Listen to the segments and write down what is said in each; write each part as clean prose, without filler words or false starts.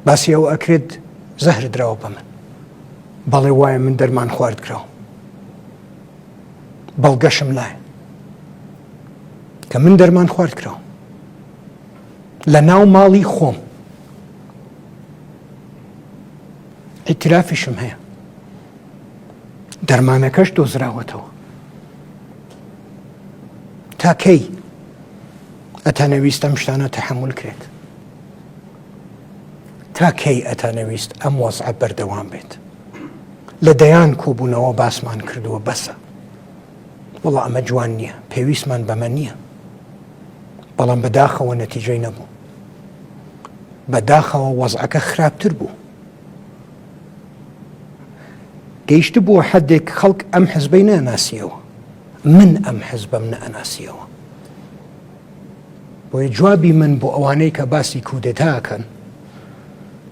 باسی ئەو ئەکرێت زەهر درراوە بە من بەڵێ وایە من دەرمان خوارد کراوە بەڵگەشم لایە کە من دەرمان خوارد کراوە لە ناو ماڵی خۆم ئیترافیشم هەیە دەرمانەکەش دۆزراوەتەوە تا کەی ئەتانەویست ئەم شتانە تەحەموول کرێت تا کەی ئەتانەویست ئەم وەزعە بەردەوام بێت لە دەیان کۆبوونەوە باسمان کردووە بەسە وەڵا ئەمە جوان نییە پێویستمان بەمە نییە بەڵام بەداخەوە نەتیجەی نەبوو بەداخەوە وەزعەکە خراپتر بوو گەیشت بووە حەدێک خەڵک ئەم حزبەی نەئەناسیەوە من ئەم حزبەم نەئەناسیەوە بۆیە جوابی من بۆ ئەوانەی کە باسی کودێتاکەن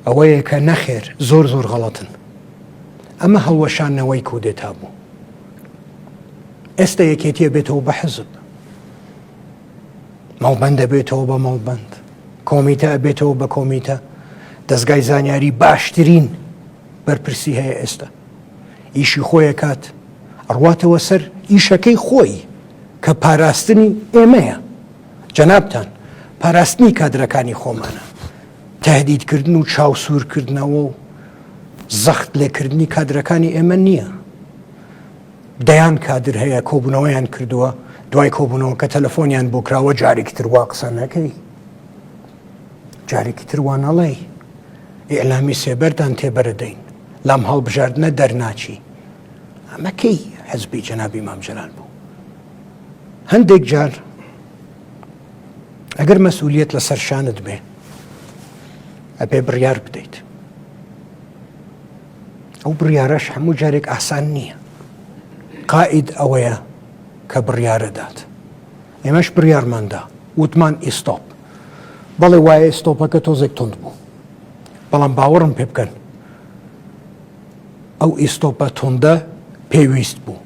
ئەوەیە کە نەخێر زۆر زۆر غەڵەتن ئەمە هەڵوەشانەوەی کودێتا بوو ئێستا یەکێتیە بێتەوە بە حزب مەڵبەندە بێتەوە بە مەڵبەند کۆمیتە بێتەوە بە کۆمیتە دەستگای زانیاری باشترین بەرپرسی هەیە ئێستا ئیشی خۆیە کات ئەڕواتەوە سەر ئیشەکەی خۆی کە پاراستنی ئێمەیە جەنابتان پاراستنی کادرەکانی خۆمانە تەهدیدکردن و چاوسوورکردنەوە و زەخت لێکردنی کادرەکانی ئێمە نییە دەیان کادر هەیە کۆبوونەوەیان کردووە دوای کۆبوونەوە کە تەلەفۆنیان بۆ کراوە جارێکی تر وا قسە نەکەی جارێکی تر وانەڵێی ئیعلامی سێبەردان تێبەردەین لام هەڵبژاردنە دەرناچی ئەمە کەی حزبی جەنابی مام جەلال بوو هەندێک جار ئەگەر مەسئولیەت لەسەر شانت بێ ئەبێ بڕیار بدەیت ئەو بڕیارەش هەموو جارێک ئاسان نییە قائید ئەوەیە کە بڕیارە دات ئێمەش بڕیارماندا وتمان ئیستۆپ بەڵێ وایە ئیستۆپەکە تۆزێک تند بوو بەڵام باوەڕم پێ بکەن ئەو ئیستۆپە تۆندە پێویست بوو